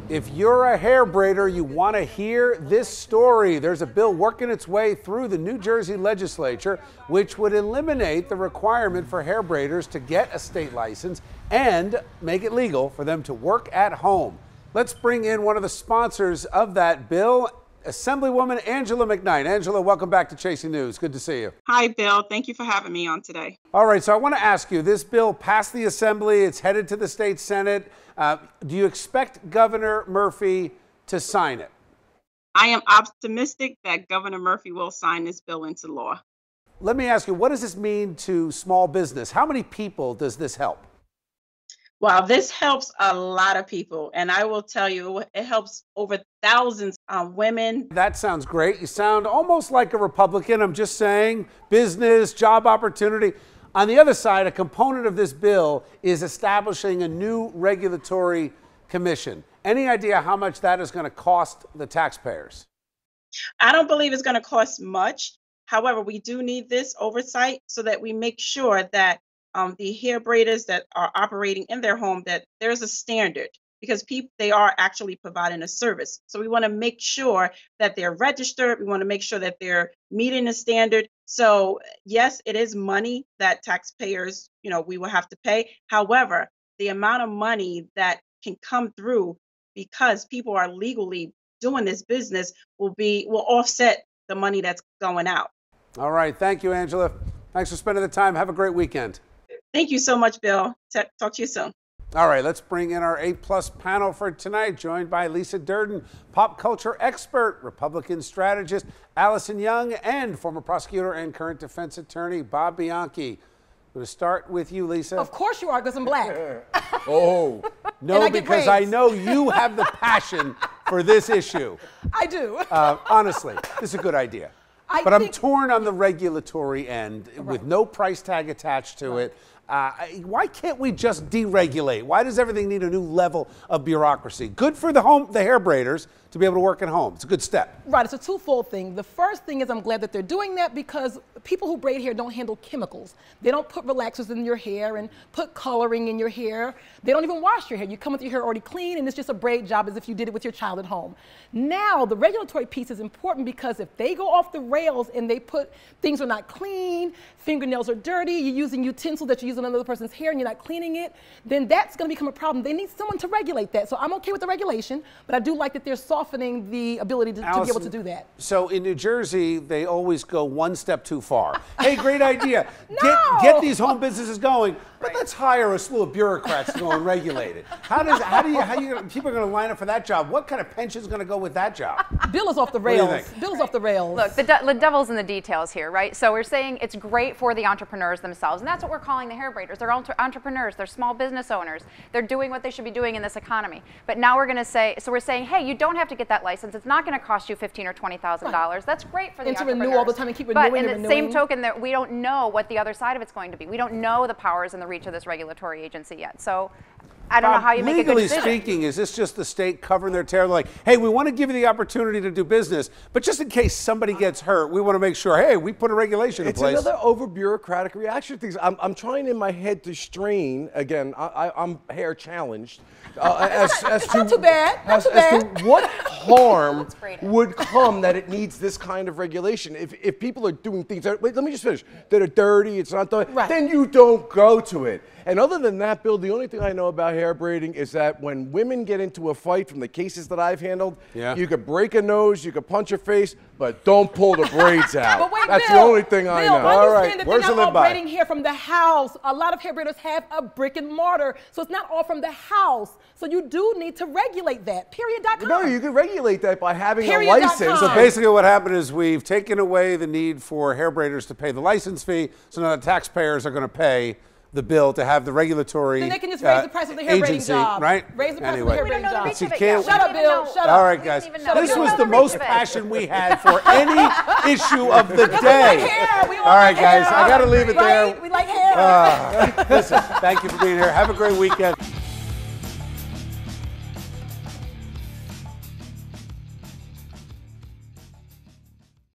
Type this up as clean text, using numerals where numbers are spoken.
If you're a hair braider, you want to hear this story. There's a bill working its way through the New Jersey legislature, which would eliminate the requirement for hair braiders to get a state license and make it legal for them to work at home. Let's bring in one of the sponsors of that bill, Assemblywoman Angela McKnight. Angela, welcome back to Chasing News. Good to see you. Hi, Bill. Thank you for having me on today. All right, so I want to ask you, this bill passed the Assembly. It's headed to the state Senate. Do you expect Governor Murphy to sign it? I am optimistic that Governor Murphy will sign this bill into law. Let me ask you, what does this mean to small business? How many people does this help? Well, this helps a lot of people, and I will tell you, it helps over thousands of women. That sounds great. You sound almost like a Republican. I'm just saying, business, job opportunity. On the other side, a component of this bill is establishing a new regulatory commission. Any idea how much that is going to cost the taxpayers? I don't believe it's going to cost much. However, we do need this oversight so that we make sure that the hair braiders that are operating in their home, that there's a standard, because they are actually providing a service. So we want to make sure that they're registered. We want to make sure that they're meeting the standard. So yes, it is money that taxpayers, we will have to pay. However, the amount of money that can come through because people are legally doing this business will offset the money that's going out. All right. Thank you, Angela. Thanks for spending the time. Have a great weekend. Thank you so much, Bill. Talk to you soon. All right, let's bring in our A-plus panel for tonight, joined by Lisa Durden, pop culture expert, Republican strategist Allison Young, and former prosecutor and current defense attorney Bob Bianchi. I'm going to start with you, Lisa. Of course you are, because I'm black. Oh, no, because I know you have the passion for this issue. I do. Honestly, this is a good idea. But I'm torn on the regulatory end with no price tag attached to it. Why can't we just deregulate? Why does everything need a new level of bureaucracy? Good for the hair braiders to be able to work at home. It's a good step. Right, it's a twofold thing. The first thing is I'm glad that they're doing that because people who braid hair don't handle chemicals. They don't put relaxers in your hair and put coloring in your hair. They don't even wash your hair. You come with your hair already clean and it's just a braid job as if you did it with your child at home. Now, the regulatory piece is important because if they go off the rails and they put things are not clean, fingernails are dirty, you're using utensils that you use on another person's hair and you're not cleaning it, then that's going to become a problem. They need someone to regulate that. So I'm okay with the regulation, but I do like that they're softening the ability to be able to do that. So in New Jersey, they always go one step too far. Hey, great idea. No. Get these home businesses going, but let's hire a slew of bureaucrats to go and regulate it. People are going to line up for that job? What kind of pension is going to go with that job? Bill is off the rails. What do you think? Bill is off the rails. Look, the devil's in the details here, right? So we're saying it's great for the entrepreneurs themselves, and that's what we're calling the hair braiders. They're entrepreneurs. They're small business owners. They're doing what they should be doing in this economy. But now we're going to say, so we're saying, hey, you don't have to get that license. It's not going to cost you $15,000 or $20,000. Right. That's great for the entrepreneurs. And to renew all the time and keep renewing. But in the same token, that we don't know what the other side of it's going to be. We don't know the powers and the reach of this regulatory agency yet. So I don't know how you make a good decision. Legally speaking, is this just the state covering their tail? Like, hey, we want to give you the opportunity to do business, but just in case somebody gets hurt, we want to make sure, hey, we put a regulation in place. It's another over-bureaucratic reaction to things. I'm trying in my head to strain, again, I'm hair challenged, as to, not too bad. As to what harm would come that it needs this kind of regulation. If people are doing things, let me just finish, that are dirty, it's not done, right, then you don't go to it. And other than that, Bill, the only thing I know about hair braiding is that when women get into a fight, from the cases that I've handled, you could break a nose, you could punch her face, but don't pull the braids out. But wait, that's Bill, the only thing I know. All right, where's the live by? Braiding hair from the house. A lot of hair braiders have a brick and mortar, so it's not all from the house. So you do need to regulate that. Period.com. No, you can regulate that by having a license. So basically what happened is we've taken away the need for hair braiders to pay the license fee, so now the taxpayers are going to pay the bill to have the regulatory then they can just raise the price of the hair braiding job. Right? Raise the price of the hair braiding job. Shut up, Bill. Shut up. All right, guys. This was the most passion we had for any issue of the day. All right, guys. I got to leave it there. We like hair. Listen, thank you for being here. Have a great weekend.